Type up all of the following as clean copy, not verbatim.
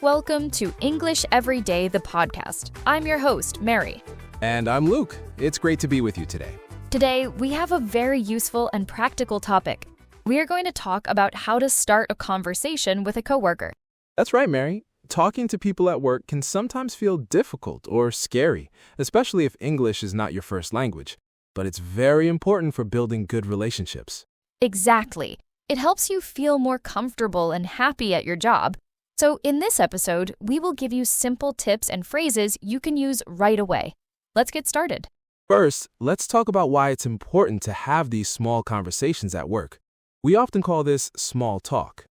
Welcome to English Every Day, the podcast. I'm your host, Mary. And I'm Luke. It's great to be with you today. Today, we have a very useful and practical topic. We are going to talk about how to start a conversation with a coworker. That's right, Mary. Talking to people at work can sometimes feel difficult or scary, especially if English is not your first language. But it's very important for building good relationships. Exactly. It helps you feel more comfortable and happy at your job. So in this episode, we will give you simple tips and phrases you can use right away. Let's get started. First, let's talk about why it's important to have these small conversations at work. We often call this small talk.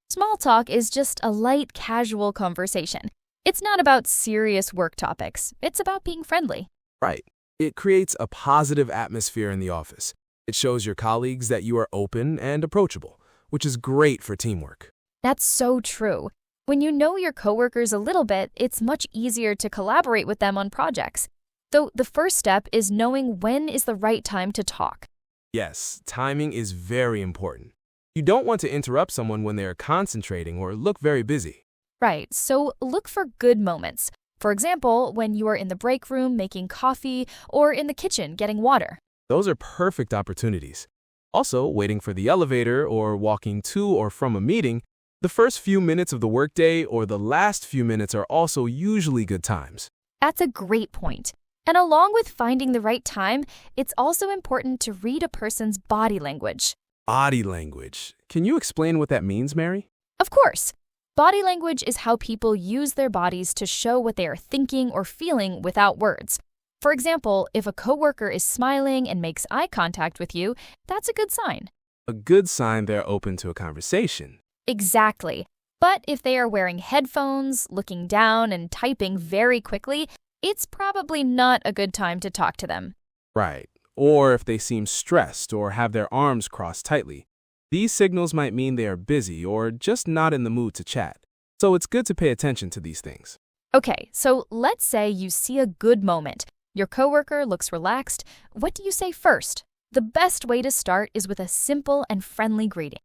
Small talk is just a light, casual conversation. It's not about serious work topics. It's about being friendly. Right. It creates a positive atmosphere in the office. It shows your colleagues that you are open and approachable, which is great for teamwork. That's so true. When you know your coworkers a little bit, it's much easier to collaborate with them on projects. So the first step is knowing when is the right time to talk. Yes, timing is very important. You don't want to interrupt someone when they are concentrating or look very busy. Right, so look for good moments. For example, when you are in the break room making coffee or in the kitchen getting water. Those are perfect opportunities. Also, waiting for the elevator or walking to or from a meeting, the first few minutes of the workday or the last few minutes are also usually good times. That's a great point. And along with finding the right time, it's also important to read a person's body language. Body language. Can you explain what that means, Mary? Of course. Body language is how people use their bodies to show what they are thinking or feeling without words. For example, if a coworker is smiling and makes eye contact with you, that's a good sign. A good sign they're open to a conversation. Exactly. But if they are wearing headphones, looking down, and typing very quickly, it's probably not a good time to talk to them. Right. Or if they seem stressed or have their arms crossed tightly. These signals might mean they are busy or just not in the mood to chat. So it's good to pay attention to these things. Okay, so let's say you see a good moment. Your coworker looks relaxed. What do you say first? The best way to start is with a simple and friendly greeting.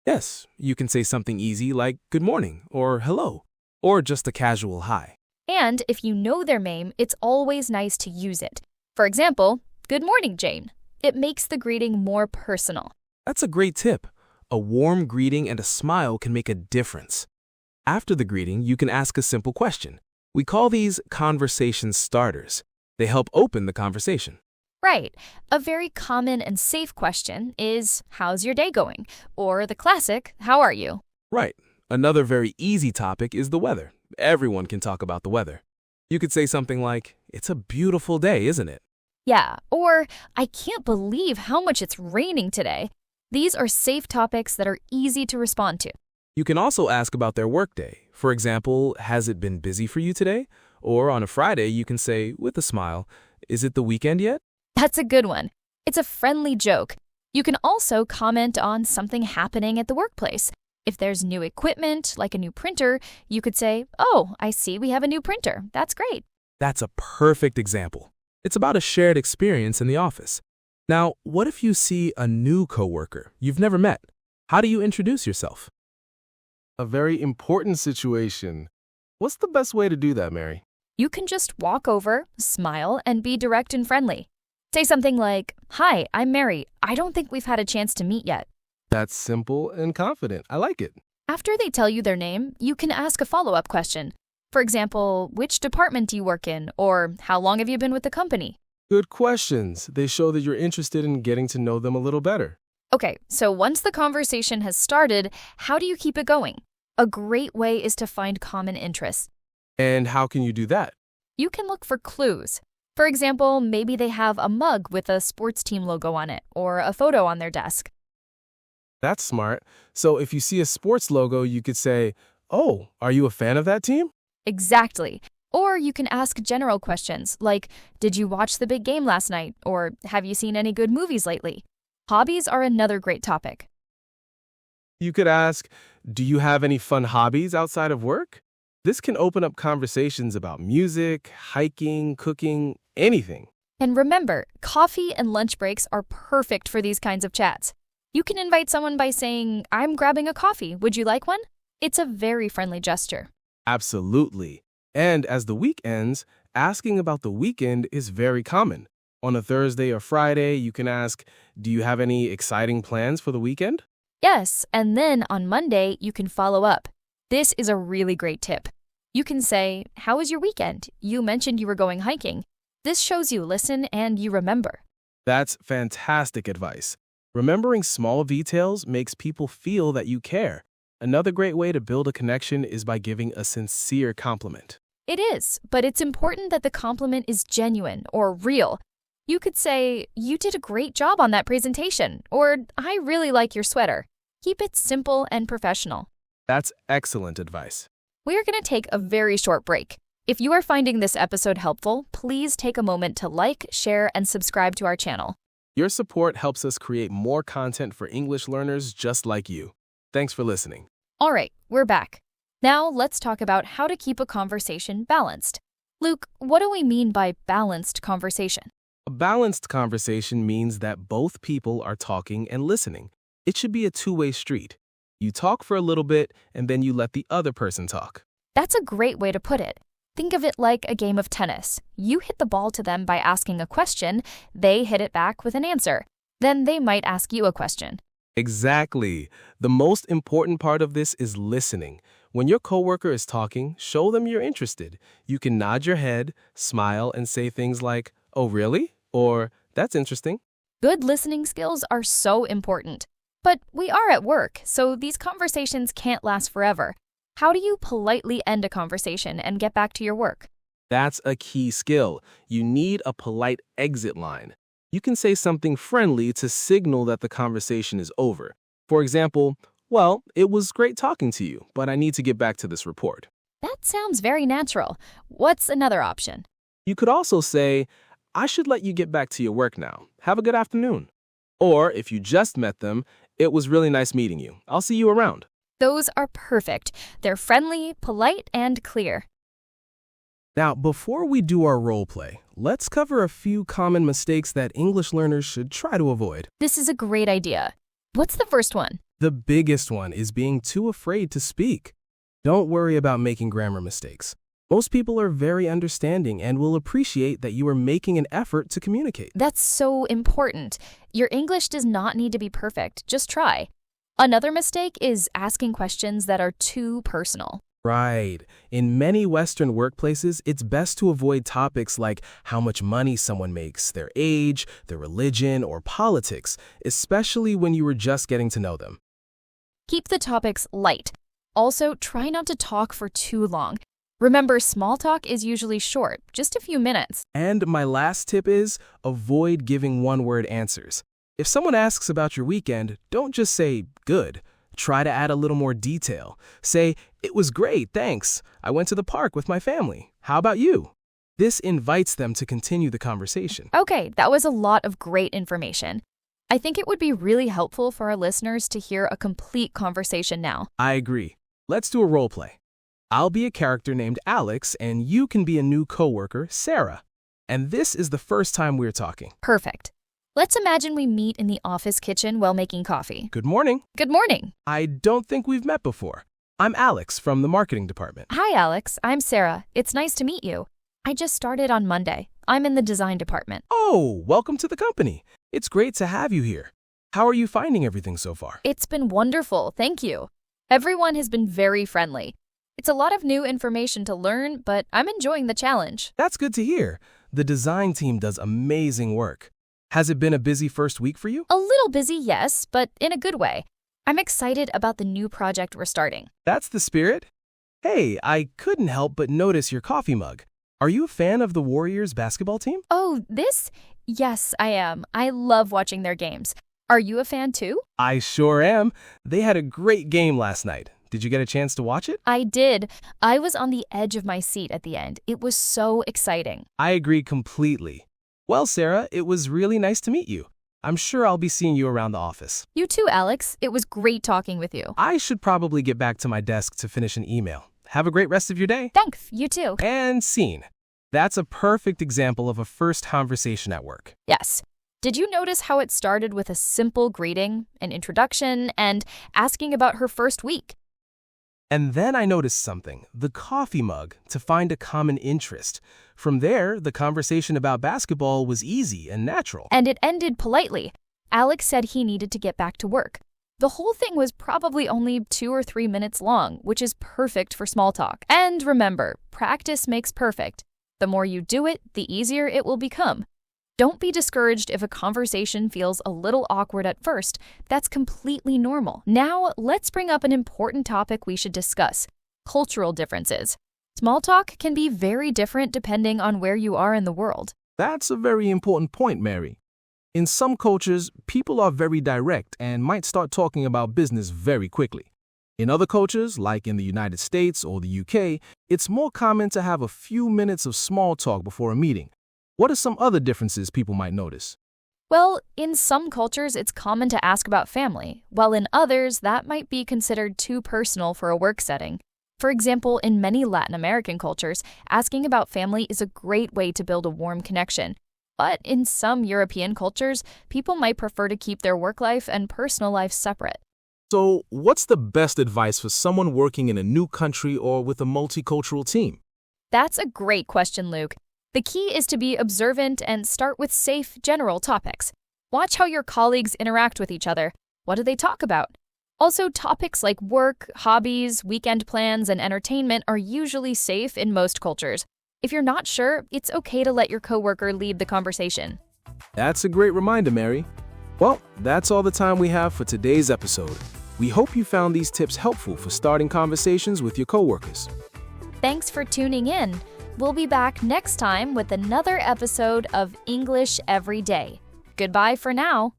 Yes, you can say something easy like good morning or hello, or just a casual hi. And if you know their name, it's always nice to use it. For example, good morning, Jane. It makes the greeting more personal. That's a great tip. A warm greeting and a smile can make a difference. After the greeting, you can ask a simple question. We call these conversation starters. They help open the conversation. Right. A very common and safe question is, how's your day going? Or the classic, how are you? Right. Another very easy topic is the weather. Everyone can talk about the weather. You could say something like, it's a beautiful day, isn't it? Yeah, or I can't believe how much it's raining today. These are safe topics that are easy to respond to. You can also ask about their workday. For example, has it been busy for you today? Or on a Friday, you can say, with a smile, is it the weekend yet? That's a good one. It's a friendly joke. You can also comment on something happening at the workplace. If there's new equipment, like a new printer, you could say, oh, I see we have a new printer. That's great. That's a perfect example. It's about a shared experience in the office. Now, what if you see a new coworker you've never met? How do you introduce yourself? A very important situation. What's the best way to do that, Mary? You can just walk over, smile, and be direct and friendly. Say something like, hi, I'm Mary. I don't think we've had a chance to meet yet. That's simple and confident. I like it. After they tell you their name, you can ask a follow-up question. For example, which department do you work in? Or how long have you been with the company? Good questions. They show that you're interested in getting to know them a little better. Okay, so once the conversation has started, how do you keep it going? A great way is to find common interests. And how can you do that? You can look for clues. For example, maybe they have a mug with a sports team logo on it, or a photo on their desk. That's smart. So if you see a sports logo, you could say, oh, are you a fan of that team? Exactly. Or you can ask general questions like, did you watch the big game last night? Or have you seen any good movies lately? Hobbies are another great topic. You could ask, do you have any fun hobbies outside of work? This can open up conversations about music, hiking, cooking, anything. And remember, coffee and lunch breaks are perfect for these kinds of chats. You can invite someone by saying, I'm grabbing a coffee. Would you like one? It's a very friendly gesture. Absolutely. And as the week ends, asking about the weekend is very common. On a Thursday or Friday, you can ask, do you have any exciting plans for the weekend? Yes, and then on Monday, you can follow up. This is a really great tip. You can say, how was your weekend? You mentioned you were going hiking. This shows you listen and you remember. That's fantastic advice. Remembering small details makes people feel that you care. Another great way to build a connection is by giving a sincere compliment. It is, but it's important that the compliment is genuine or real. You could say, you did a great job on that presentation, or I really like your sweater. Keep it simple and professional. That's excellent advice. We're going to take a very short break. If you are finding this episode helpful, please take a moment to like, share, and subscribe to our channel. Your support helps us create more content for English learners just like you. Thanks for listening. All right, we're back. Now let's talk about how to keep a conversation balanced. Luke, what do we mean by balanced conversation? A balanced conversation means that both people are talking and listening. It should be a two-way street. You talk for a little bit, and then you let the other person talk. That's a great way to put it. Think of it like a game of tennis. You hit the ball to them by asking a question, they hit it back with an answer. Then they might ask you a question. Exactly. The most important part of this is listening. When your coworker is talking, show them you're interested. You can nod your head, smile, and say things like, "Oh, really?" or "That's interesting." Good listening skills are so important. But we are at work, so these conversations can't last forever. How do you politely end a conversation and get back to your work? That's a key skill. You need a polite exit line. You can say something friendly to signal that the conversation is over. For example, "Well, it was great talking to you, but I need to get back to this report." That sounds very natural. What's another option? You could also say, "I should let you get back to your work now. Have a good afternoon." Or if you just met them, "It was really nice meeting you. I'll see you around." Those are perfect. They're friendly, polite, and clear. Now, before we do our role play, let's cover a few common mistakes that English learners should try to avoid. This is a great idea. What's the first one? The biggest one is being too afraid to speak. Don't worry about making grammar mistakes. Most people are very understanding and will appreciate that you are making an effort to communicate. That's so important. Your English does not need to be perfect. Just try. Another mistake is asking questions that are too personal. Right. In many Western workplaces, it's best to avoid topics like how much money someone makes, their age, their religion, or politics, especially when you were just getting to know them. Keep the topics light. Also, try not to talk for too long. Remember, small talk is usually short, just a few minutes. And my last tip is avoid giving one-word answers. If someone asks about your weekend, don't just say, "Good." Try to add a little more detail. Say, "It was great, thanks. I went to the park with my family. How about you?" This invites them to continue the conversation. Okay, that was a lot of great information. I think it would be really helpful for our listeners to hear a complete conversation now. I agree. Let's do a role play. I'll be a character named Alex, and you can be a new coworker, Sarah. And this is the first time we're talking. Perfect. Let's imagine we meet in the office kitchen while making coffee. Good morning. Good morning. I don't think we've met before. I'm Alex from the marketing department. Hi, Alex. I'm Sarah. It's nice to meet you. I just started on Monday. I'm in the design department. Oh, welcome to the company. It's great to have you here. How are you finding everything so far? It's been wonderful, thank you. Everyone has been very friendly. It's a lot of new information to learn, but I'm enjoying the challenge. That's good to hear. The design team does amazing work. Has it been a busy first week for you? A little busy, yes, but in a good way. I'm excited about the new project we're starting. That's the spirit. Hey, I couldn't help but notice your coffee mug. Are you a fan of the Warriors basketball team? Oh, this? Yes, I am. I love watching their games. Are you a fan too? I sure am. They had a great game last night. Did you get a chance to watch it? I did. I was on the edge of my seat at the end. It was so exciting. I agree completely. Well, Sarah, it was really nice to meet you. I'm sure I'll be seeing you around the office. You too, Alex. It was great talking with you. I should probably get back to my desk to finish an email. Have a great rest of your day. Thanks. You too. And scene. That's a perfect example of a first conversation at work. Yes. Did you notice how it started with a simple greeting, an introduction, and asking about her first week? And then I noticed something, the coffee mug, to find a common interest. From there, the conversation about basketball was easy and natural. And it ended politely. Alex said he needed to get back to work. The whole thing was probably only 2 or 3 minutes long, which is perfect for small talk. And remember, practice makes perfect. The more you do it, the easier it will become. Don't be discouraged if a conversation feels a little awkward at first. That's completely normal. Now, let's bring up an important topic we should discuss: cultural differences. Small talk can be very different depending on where you are in the world. That's a very important point, Mary. In some cultures, people are very direct and might start talking about business very quickly. In other cultures, like in the United States or the UK, it's more common to have a few minutes of small talk before a meeting. What are some other differences people might notice? Well, in some cultures, it's common to ask about family, while in others, that might be considered too personal for a work setting. For example, in many Latin American cultures, asking about family is a great way to build a warm connection. But in some European cultures, people might prefer to keep their work life and personal life separate. So, what's the best advice for someone working in a new country or with a multicultural team? That's a great question, Luke. The key is to be observant and start with safe, general topics. Watch how your colleagues interact with each other. What do they talk about? Also, topics like work, hobbies, weekend plans, and entertainment are usually safe in most cultures. If you're not sure, it's okay to let your coworker lead the conversation. That's a great reminder, Mary. Well, that's all the time we have for today's episode. We hope you found these tips helpful for starting conversations with your coworkers. Thanks for tuning in. We'll be back next time with another episode of English Every Day. Goodbye for now.